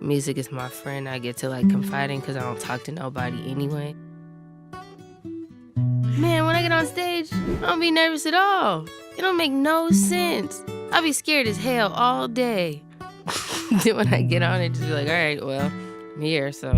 music is my friend. I get to like confide in because I don't talk to nobody anyway. Man, when I get on stage, I don't be nervous at all. It don't make no sense. I'll be scared as hell all day. Then when I get on it, just be like, all right, well, I'm here, so.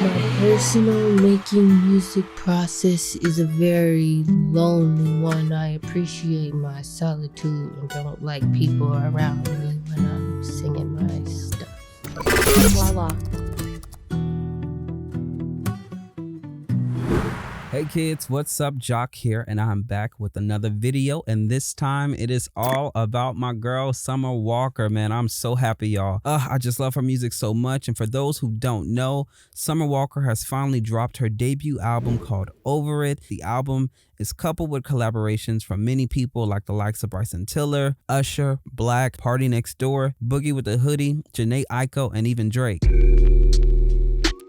My personal making music process is a very lonely one. I appreciate my solitude and don't like people around me when I'm singing my stuff. Voila. Hey kids, what's up? Jock here, and I'm back with another video, and this time it is all about my girl Summer Walker. Man, I'm so happy, y'all. I just love her music so much, and for those who don't know, Summer Walker has finally dropped her debut album called Over It. The album is coupled with collaborations from many people like the likes of Bryson Tiller, Usher, Black, Party Next Door, Boogie with the Hoodie, Jhené Aiko, and even Drake.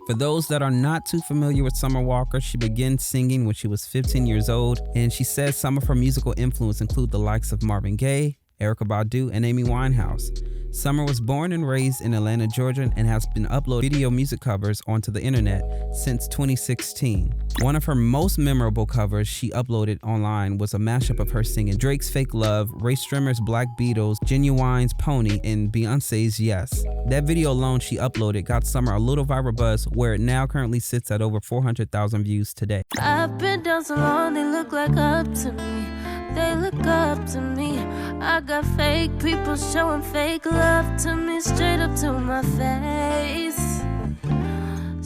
For those that are not too familiar with Summer Walker, she began singing when she was 15 years old, and she says some of her musical influence include the likes of Marvin Gaye, Erykah Badu, and Amy Winehouse. Summer was born and raised in Atlanta, Georgia, and has been uploading video music covers onto the internet since 2016. One of her most memorable covers she uploaded online was a mashup of her singing Drake's Fake Love, Ray Strimmer's Black Beatles, Genuine's Pony, and Beyonce's Yes. That video alone she uploaded got Summer a little viral buzz, where it now currently sits at over 400,000 views today. I've been down so long, they look like up to me. They look up to me. I got fake people showing fake love to me, straight up to my face.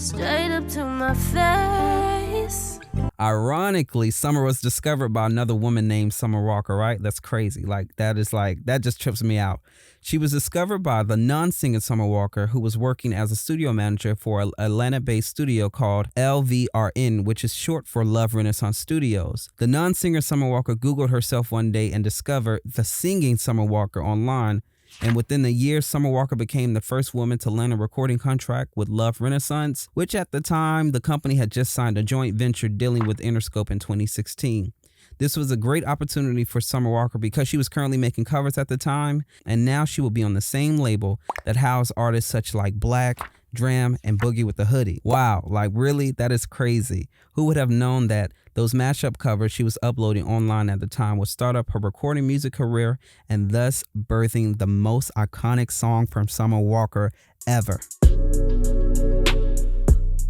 Straight up to my face. Ironically, Summer was discovered by another woman named Summer Walker, right? That's crazy. That just trips me out. She was discovered by the non-singer Summer Walker, who was working as a studio manager for an Atlanta-based studio called LVRN, which is short for Love Renaissance Studios. The non-singer Summer Walker Googled herself one day and discovered the singing Summer Walker online. And within a year, Summer Walker became the first woman to land a recording contract with Love Renaissance, which at the time, the company had just signed a joint venture dealing with Interscope in 2016. This was a great opportunity for Summer Walker because she was currently making covers at the time, and now she will be on the same label that housed artists such like Black, Dram, and Boogie with the Hoodie. Wow, like really? That is crazy. Who would have known that those mashup covers she was uploading online at the time would start up her recording music career and thus birthing the most iconic song from Summer Walker ever.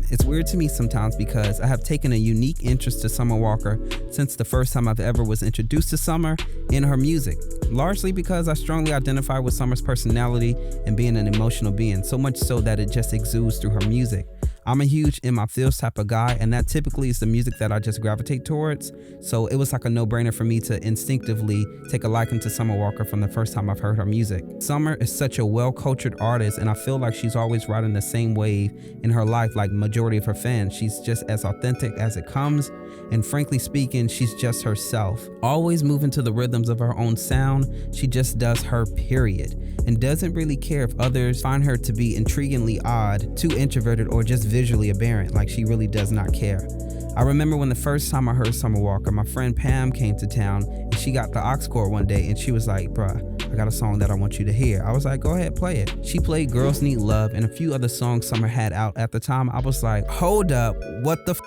It's weird to me sometimes because I have taken a unique interest to Summer Walker since the first time I've ever was introduced to Summer in her music, largely because I strongly identify with Summer's personality and being an emotional being, so much so that it just exudes through her music. I'm a huge in my feels type of guy, and that typically is the music that I just gravitate towards, so it was like a no-brainer for me to instinctively take a liking to Summer Walker from the first time I've heard her music. Summer is such a well-cultured artist, and I feel like she's always riding the same wave in her life like majority of her fans. She's just as authentic as it comes, and frankly speaking, she's just herself. Always moving to the rhythms of her own sound, she just does her, period, and doesn't really care if others find her to be intriguingly odd, too introverted, or just visually aberrant. Like, she really does not care. I remember when the first time I heard Summer Walker, my friend Pam came to town and she got the aux cord one day and she was like, bruh, I got a song that I want you to hear. I was like, go ahead, play it. She played Girls Need Love and a few other songs Summer had out at the time. I was like, hold up, what the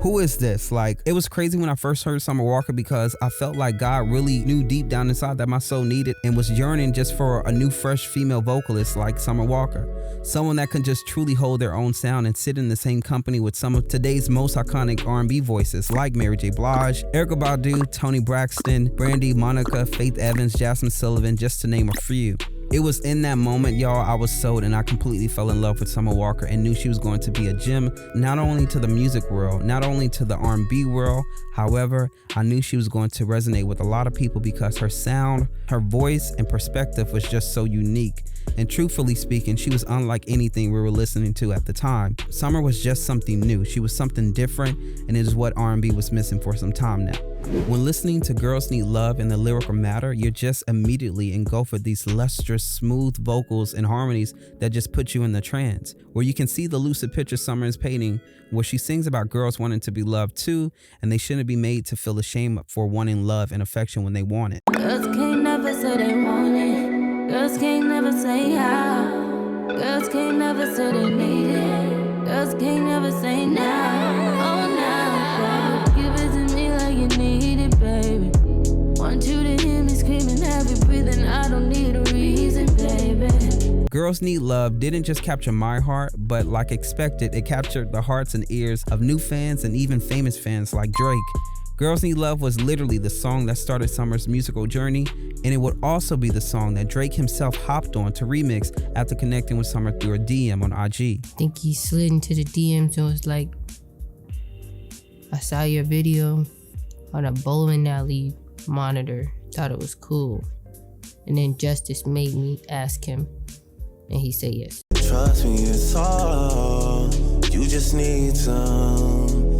who is this? Like, it was crazy when I first heard Summer Walker because I felt like God really knew deep down inside that my soul needed and was yearning just for a new, fresh female vocalist like Summer Walker. Someone that can just truly hold their own sound and sit in the same company with some of today's most iconic R&B voices like Mary J. Blige, Erykah Badu, Toni Braxton, Brandy, Monica, Faith Evans, Jasmine Sullivan, just to name a few. It was in that moment, y'all, I was sold and I completely fell in love with Summer Walker and knew she was going to be a gem, not only to the music world, not only to the R&B world. However, I knew she was going to resonate with a lot of people because her sound, her voice, and perspective was just so unique. And truthfully speaking, she was unlike anything we were listening to at the time. Summer was just something new. She was something different, and it is what R&B was missing for some time now. When listening to Girls Need Love and the lyrical matter, you're just immediately engulfed with these lustrous, smooth vocals and harmonies that just put you in the trance, where you can see the lucid picture Summer is painting, where she sings about girls wanting to be loved too, and they shouldn't be made to feel ashamed for wanting love and affection when they want it. Girls can't never say they want it. Girls can't never say how. Girls can't never say they need it. Girls can't never say now. Oh, now, baby. Give it to me like you need it, baby. Want you to hear me screaming, heavy breathing. I don't need a reason, baby. Girls Need Love didn't just capture my heart, but like expected, it captured the hearts and ears of new fans and even famous fans like Drake. Girls Need Love was literally the song that started Summer's musical journey, and it would also be the song that Drake himself hopped on to remix after connecting with Summer through a DM on IG. I think he slid into the DMs and was like, I saw your video on a bowling alley monitor, thought it was cool. And then Justice made me ask him, and he said yes. Trust me, it's all. You just need someone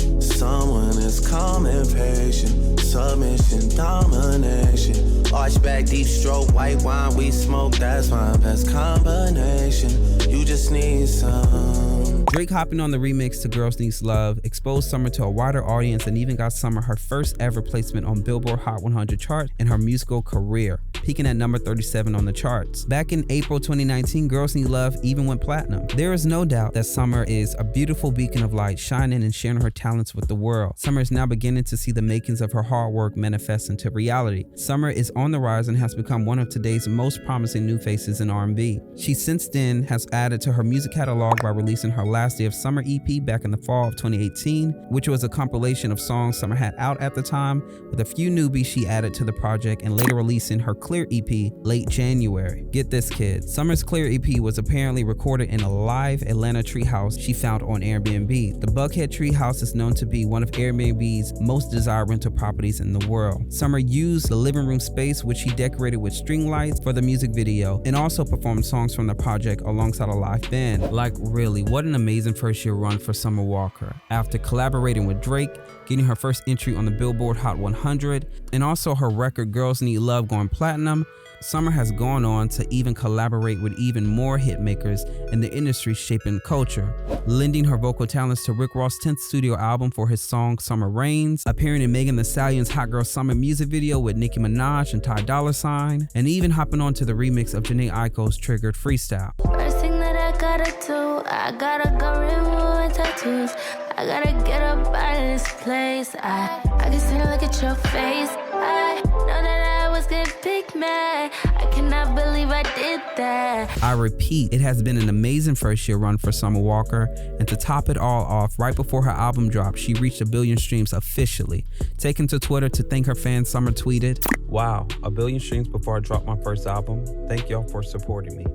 that's calm and patient. Submission, domination. Arch back, deep stroke, white wine, we smoke. That's my best combination. You just need some. Drake hopping on the remix to Girls Need Love exposed Summer to a wider audience and even got Summer her first ever placement on Billboard Hot 100 chart in her musical career, peaking at number 37 on the charts. Back in April 2019, Girls Need Love even went platinum. There is no doubt that Summer is a beautiful beacon of light, shining and sharing her talents with the world. Summer is now beginning to see the makings of her hard work manifest into reality. Summer is on the rise and has become one of today's most promising new faces in R&B. She since then has added to her music catalog by releasing her Last Day of Summer EP back in the fall of 2018, which was a compilation of songs Summer had out at the time, with a few newbies she added to the project, and later releasing her Clear EP late January. Get this, kids. Summer's Clear EP was apparently recorded in a live Atlanta treehouse she found on Airbnb. The Buckhead Treehouse is known to be one of Airbnb's most desired rental properties in the world. Summer used the living room space, which she decorated with string lights, for the music video, and also performed songs from the project alongside a live band. Like, really, what an amazing first year run for Summer Walker. After collaborating with Drake, getting her first entry on the Billboard Hot 100, and also her record Girls Need Love going platinum, Summer has gone on to even collaborate with even more hitmakers in the industry shaping culture, lending her vocal talents to Rick Ross' 10th studio album for his song Summer Rains, appearing in Megan Thee Stallion's Hot Girl Summer music video with Nicki Minaj and Ty Dolla $ign, and even hopping on to the remix of Jhené Aiko's Triggered freestyle. First thing that I gotta do, I gotta go remove tattoos. I gotta get up out of this place. I can see to look at your face. I know that I was getting big mad. I cannot believe I did that. I repeat, it has been an amazing first year run for Summer Walker, and to top it all off, right before her album dropped, she reached 1 billion streams officially. Taking to Twitter to thank her fans, Summer tweeted, "Wow, 1 billion streams before I dropped my first album. Thank y'all for supporting me."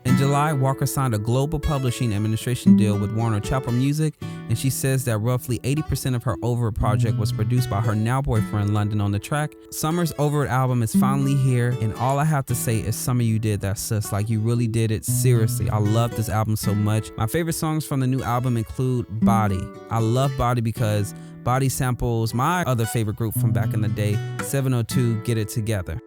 In July, Walker signed a global publishing administration deal with Warner Chappell Music, and she says that roughly 80% of her Over It project was produced by her now boyfriend London on the track. Summer's Over It album is finally here, and all I have to say is Summer, you did that, sis. Like, you really did it. Seriously, I love this album so much. My favorite songs from the new album include Body. I love Body because Body samples my other favorite group from back in the day, 702, Get It Together.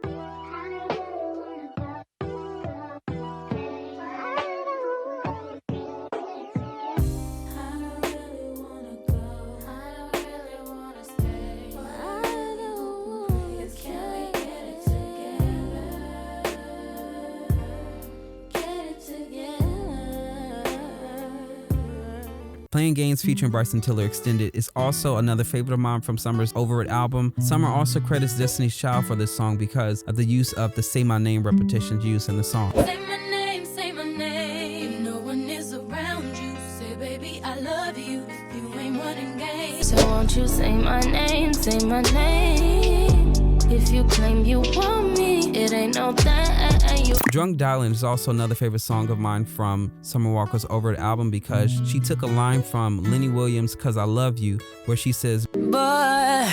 Playing Games featuring Bryson Tiller Extended is also another favorite of mine from Summer's Over It album. Summer also credits Destiny's Child for this song because of the use of the Say My Name repetitions used in the song. Say my name, no one is around you. Say, baby, I love you if you ain't running games. So won't you say my name, say my name. If you claim you want me, it ain't no thing. Drunk Dialing is also another favorite song of mine from Summer Walker's Over It album because she took a line from Lenny Williams' 'Cause I Love You, where she says, Boy,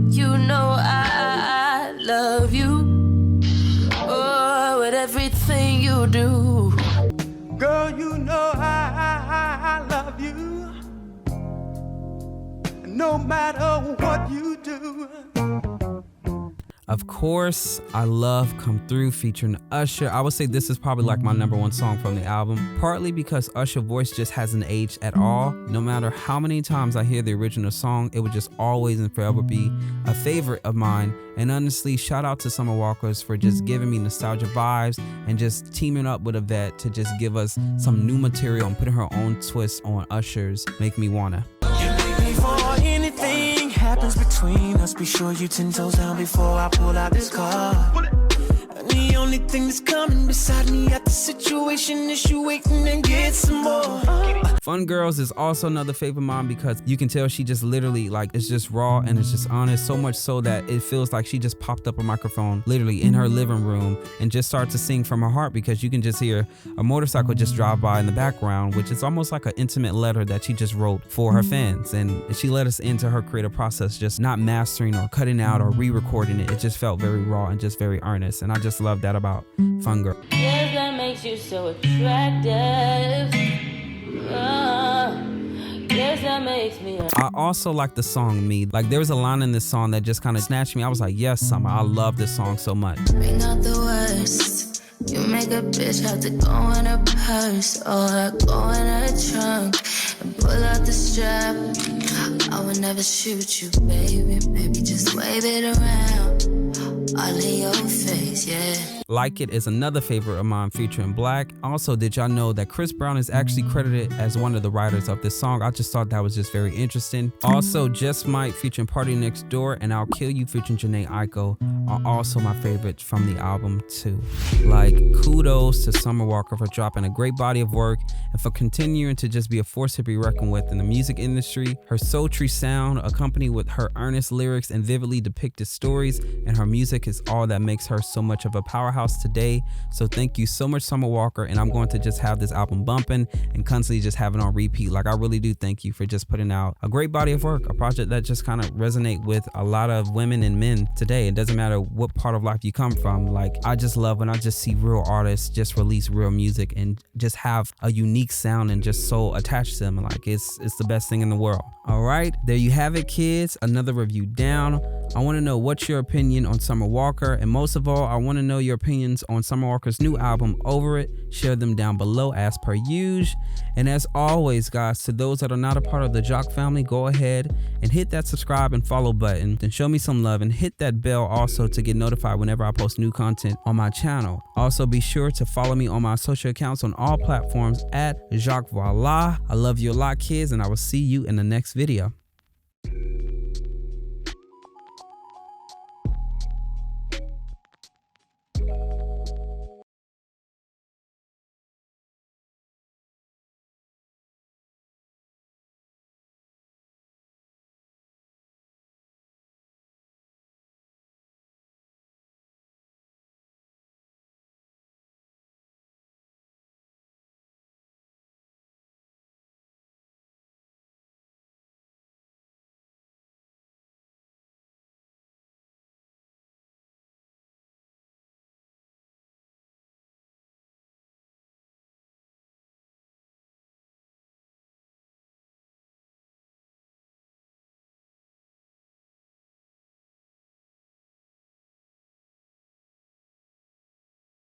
you know I love you. Oh, with everything you do. Girl, you know I love you. And no matter what you do. Of course, I love Come Through featuring Usher. I would say this is probably like my #1 song from the album, partly because Usher's voice just hasn't aged at all. No matter how many times I hear the original song, it would just always and forever be a favorite of mine. And honestly, shout out to Summer Walker for just giving me nostalgia vibes and just teaming up with Yvette to just give us some new material and putting her own twist on Usher's Make Me Wanna. Before anything happens between us, be sure you 10 toes down before I pull out this card. And the only thing that's coming beside me at the situation is you waiting and get some more. Fun Girls is also another favorite of mine because you can tell she just literally like it's just raw and it's just honest, so much so that it feels like she just popped up a microphone literally in her living room and just started to sing from her heart, because you can just hear a motorcycle just drive by in the background, which is almost like an intimate letter that she just wrote for her fans. And she let us into her creative process, just not mastering or cutting out or re-recording it. It just felt very raw and just very earnest, and I just love that about Fun Girl. Yes, that makes you so attractive. Yes, that makes me. I also like the song Me. Like there was a line in this song that just kind of snatched me. I was like, yes, Summer, I love this song so much. Bring out the worst. You make a bitch have to go in her purse or go in her trunk and pull out the strap. I would never shoot you, baby. Baby, just wave it around. All in your face, yeah. Like It is another favorite of mine featuring Black. Also, did y'all know that Chris Brown is actually credited as one of the writers of this song? I just thought that was just very interesting. Also, Just Might featuring Party Next Door and I'll Kill You featuring Jhené Aiko are also my favorites from the album too. Like, kudos to Summer Walker for dropping a great body of work and for continuing to just be a force to be reckoned with in the music industry. Her sultry sound, accompanied with her earnest lyrics and vividly depicted stories, and her music is all that makes her so much of a powerhouse today. So thank you so much, Summer Walker, and I'm going to just have this album bumping and constantly just have it on repeat. Like, I really do thank you for just putting out a great body of work, a project that just kind of resonate with a lot of women and men today. It doesn't matter what part of life you come from. Like, I just love when I just see real artists just release real music and just have a unique sound and just so attached to them. Like, it's the best thing in the world. All right, there you have it, kids. Another review down. I want to know what's your opinion on Summer Walker, and most of all, I want to know your opinions on Summer Walker's new album, Over It. Share them down below as per usual. And as always, guys, to those that are not a part of the Jock family, go ahead and hit that subscribe and follow button and show me some love, and hit that bell also to get notified whenever I post new content on my channel. Also, be sure to follow me on my social accounts on all platforms at Jock Voila. I love you a lot, kids, and I will see you in the next video.